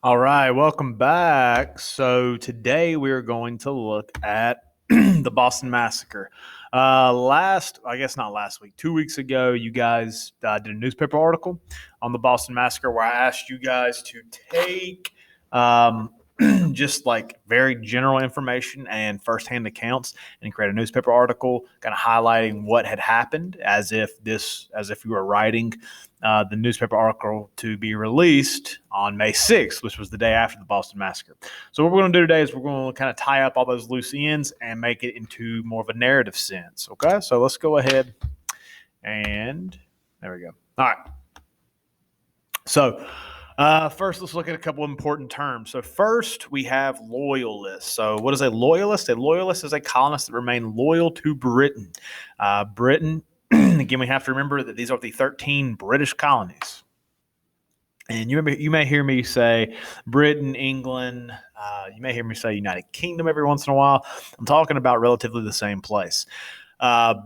All right, welcome back. So today we are going to look at the Boston Massacre. I guess not last week, 2 weeks ago, you guys did a newspaper article on the Boston Massacre where I asked you guys to take um, just like very general information and firsthand accounts and create a newspaper article, kind of highlighting what had happened, as if you were writing the newspaper article to be released on May 6th, which was the day after the Boston Massacre. So what we're going to do today is we're going to kind of tie up all those loose ends and make it into more of a narrative sense. Okay, so let's go ahead and there we go. All right. So first, let's look at a couple of important terms. So first, we have loyalists. So what is a loyalist? A loyalist is a colonist that remained loyal to Britain. Britain, again, we have to remember that these are the 13 British colonies. And you may hear me say Britain, England. You may hear me say United Kingdom every once in a while. I'm talking about relatively the same place. A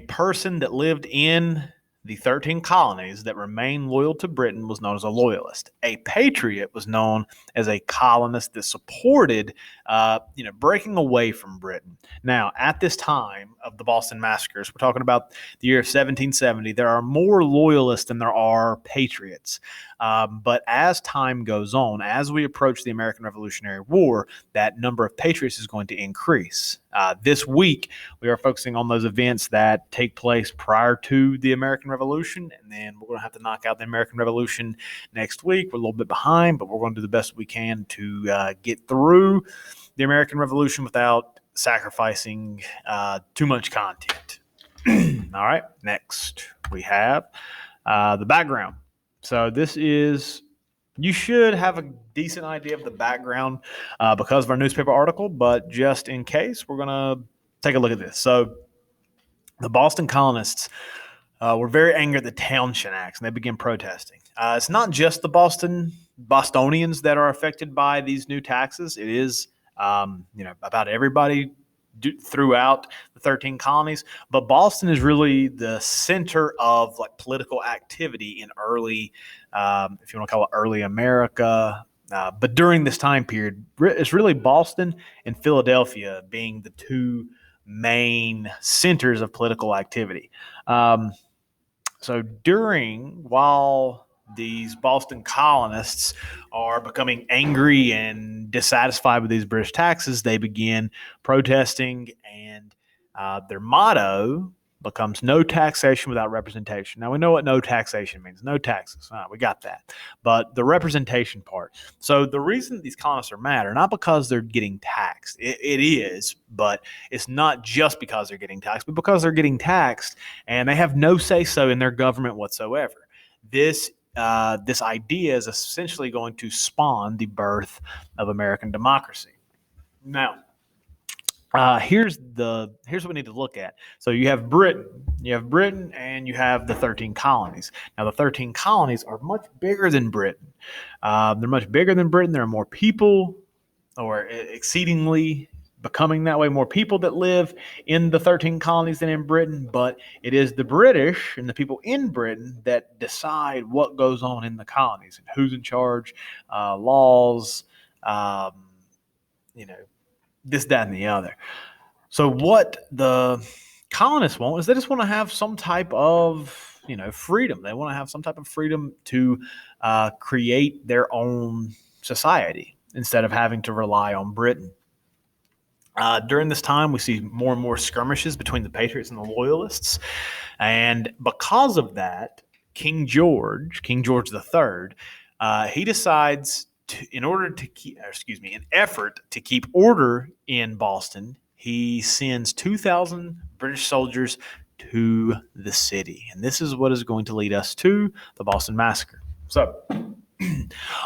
person that lived in the 13 colonies that remained loyal to Britain was known as a loyalist. A patriot was known as a colonist that supported, breaking away from Britain. Now, at this time of the Boston Massacres, we're talking about the year of 1770, there are more loyalists than there are patriots. But as time goes on, as we approach the American Revolutionary War, that number of patriots is going to increase. This week, we are focusing on those events that take place prior to the American Revolution, and then we're going to have to knock out the American Revolution next week. We're a little bit behind, but we're going to do the best we can to get through the American Revolution without sacrificing too much content. All right, next we have the background. So you should have a decent idea of the background because of our newspaper article, but just in case, we're going to take a look at this. So the Boston colonists were very angry at the Townshend Acts, and they began protesting. It's not just the Bostonians that are affected by these new taxes. It is, about everybody throughout the 13 colonies. But Boston is really the center of like political activity in early, if you want to call it early America. But during this time period, it's really Boston and Philadelphia being the two main centers of political activity. While these Boston colonists are becoming angry and dissatisfied with these British taxes, they begin protesting, and their motto becomes no taxation without representation. Now, we know what no taxation means. No taxes. We got that. But the representation part. So the reason that these colonists are mad are not because they're getting taxed. It is, but it's not just because they're getting taxed, but because they're getting taxed and they have no say-so in their government whatsoever. This idea is essentially going to spawn the birth of American democracy. Now, here's what we need to look at. So you have Britain, and you have the 13 colonies. Now the 13 colonies are much bigger than Britain. They're much bigger than Britain. There are more people, or exceedingly becoming that way, more people that live in the 13 colonies than in Britain. But it is the British and the people in Britain that decide what goes on in the colonies and who's in charge, laws, you know, this, that, and the other. So what the colonists want is they just want to have some type of, freedom. They want to have some type of freedom to create their own society instead of having to rely on Britain. During this time, we see more and more skirmishes between the Patriots and the Loyalists. And because of that, King George III, he decides in effort to keep order in Boston, he sends 2,000 British soldiers to the city. And this is what is going to lead us to the Boston Massacre. So,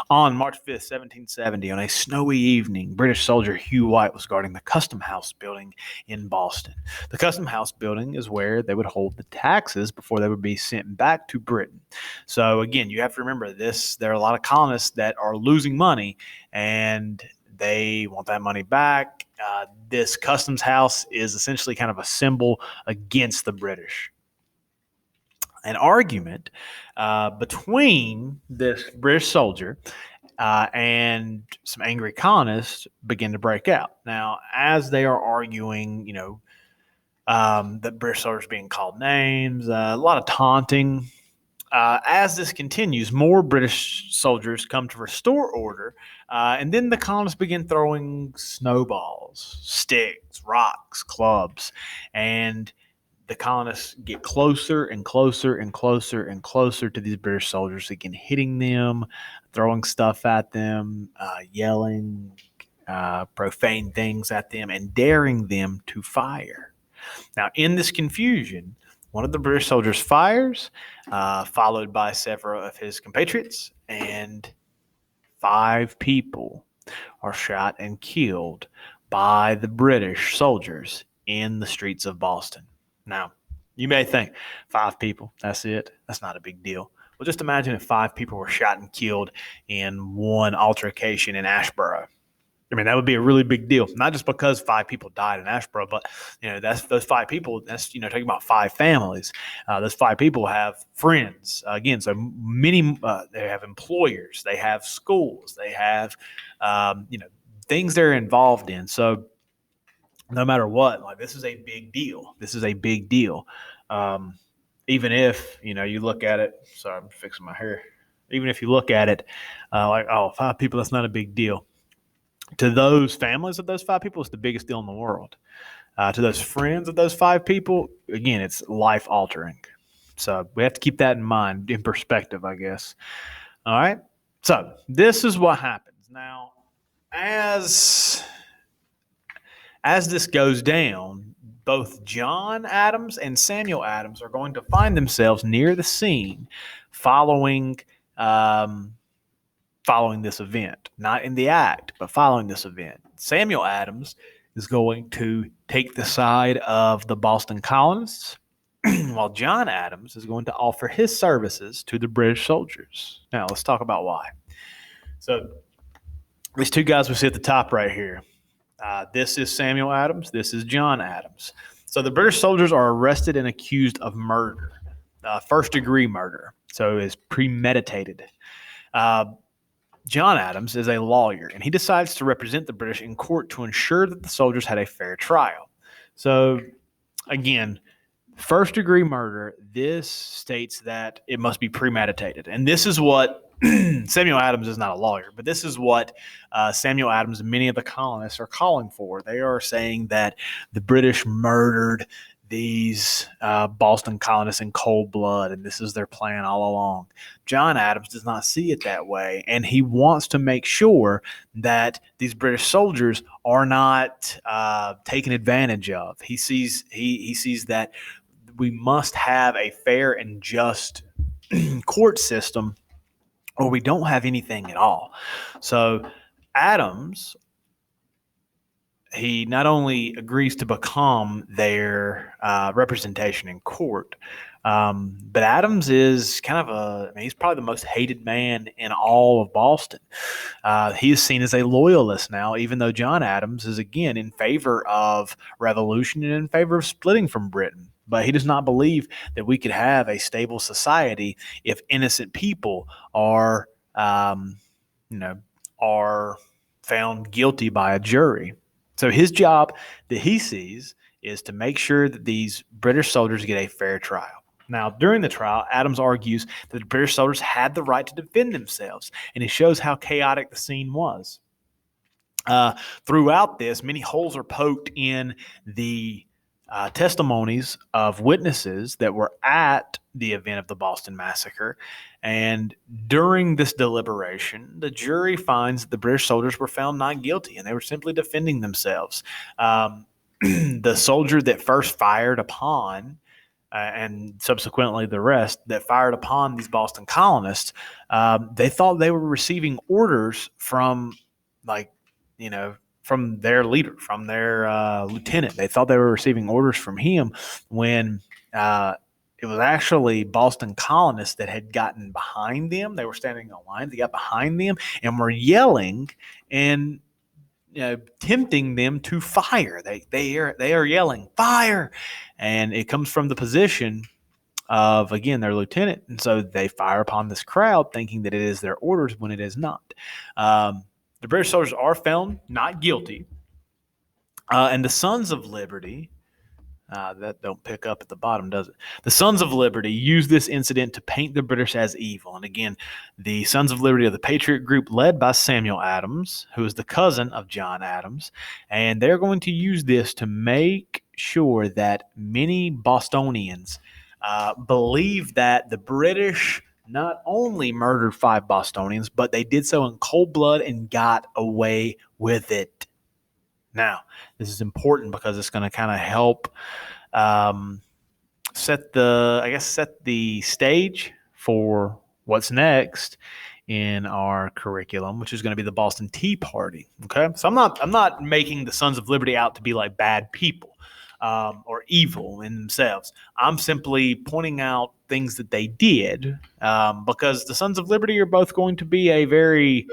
on March 5th, 1770, on a snowy evening, British soldier Hugh White was guarding the Custom House building in Boston. The Custom House building is where they would hold the taxes before they would be sent back to Britain. So again, you have to remember this. There are a lot of colonists that are losing money, and they want that money back. This Customs House is essentially kind of a symbol against the British. An argument between this British soldier and some angry colonists begin to break out. Now, as they are arguing, that British soldiers being called names, a lot of taunting. As this continues, more British soldiers come to restore order, and then the colonists begin throwing snowballs, sticks, rocks, clubs, and the colonists get closer and closer and closer and closer to these British soldiers, again hitting them, throwing stuff at them, yelling profane things at them, and daring them to fire. Now, in this confusion, one of the British soldiers fires, followed by several of his compatriots, and 5 people are shot and killed by the British soldiers in the streets of Boston. Now, you may think 5 people, that's it. That's not a big deal. Well, just imagine if 5 people were shot and killed in one altercation in Ashboro. I mean, that would be a really big deal. Not just because 5 people died in Ashboro, but that's those 5 people. That's talking about 5 families. Those 5 people have friends. Again, so many. They have employers. They have schools. They have things they're involved in. So no matter what, like this is a big deal. This is a big deal. Even if you look at it. Sorry, I'm fixing my hair. Even if you look at it, 5 people, that's not a big deal. To those families of those 5 people, it's the biggest deal in the world. To those friends of those 5 people, again, it's life altering. So we have to keep that in mind, in perspective, I guess. All right. So this is what happens now. As this goes down, both John Adams and Samuel Adams are going to find themselves near the scene following this event, not in the act, but following this event. Samuel Adams is going to take the side of the Boston colonists, while John Adams is going to offer his services to the British soldiers. Now, let's talk about why. So, these 2 guys we see at the top right here. This is Samuel Adams. This is John Adams. So, the British soldiers are arrested and accused of murder, first-degree murder. So, it's premeditated. John Adams is a lawyer, and he decides to represent the British in court to ensure that the soldiers had a fair trial. So, again, first-degree murder, this states that it must be premeditated. And this is what Samuel Adams is not a lawyer, but this is what Samuel Adams and many of the colonists are calling for. They are saying that the British murdered these Boston colonists in cold blood, and this is their plan all along. John Adams does not see it that way, and he wants to make sure that these British soldiers are not taken advantage of. He sees that we must have a fair and just court system, or we don't have anything at all. So Adams, he not only agrees to become their representation in court, but Adams is he's probably the most hated man in all of Boston. He is seen as a loyalist now, even though John Adams is, again, in favor of revolution and in favor of splitting from Britain. But he does not believe that we could have a stable society if innocent people are found guilty by a jury. So his job that he sees is to make sure that these British soldiers get a fair trial. Now, during the trial, Adams argues that the British soldiers had the right to defend themselves, and he shows how chaotic the scene was. Throughout this, many holes are poked in the testimonies of witnesses that were at the event of the Boston Massacre. And during this deliberation, the jury finds that the British soldiers were found not guilty, and they were simply defending themselves. The soldier that first fired upon, and subsequently the rest that fired upon these Boston colonists, they thought they were receiving orders from their leader, from their lieutenant. They thought they were receiving orders from him when it was actually Boston colonists that had gotten behind them. They were standing in a line. They got behind them and were yelling and tempting them to fire. They are yelling, fire! And it comes from the position of, again, their lieutenant. And so they fire upon this crowd thinking that it is their orders when it is not. The British soldiers are found not guilty. And the Sons of Liberty, that don't pick up at the bottom, does it? The Sons of Liberty use this incident to paint the British as evil. And again, the Sons of Liberty are the Patriot group led by Samuel Adams, who is the cousin of John Adams. And they're going to use this to make sure that many Bostonians believe that the British not only murdered 5 Bostonians, but they did so in cold blood and got away with it. Now, this is important because it's going to kind of help set the stage for what's next in our curriculum, which is going to be the Boston Tea Party. Okay, so I'm not making the Sons of Liberty out to be like bad people or evil in themselves. I'm simply pointing out things that they did because the Sons of Liberty are both going to be a very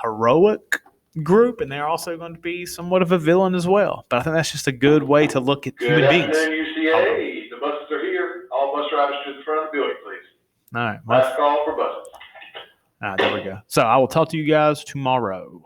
heroic group, and they're also going to be somewhat of a villain as well. But I think that's just a good way to look at human beings. Good afternoon, UCA. The buses are here. All bus drivers to the front of the building, please. All right. Last call for buses. All right, there we go. So I will talk to you guys tomorrow.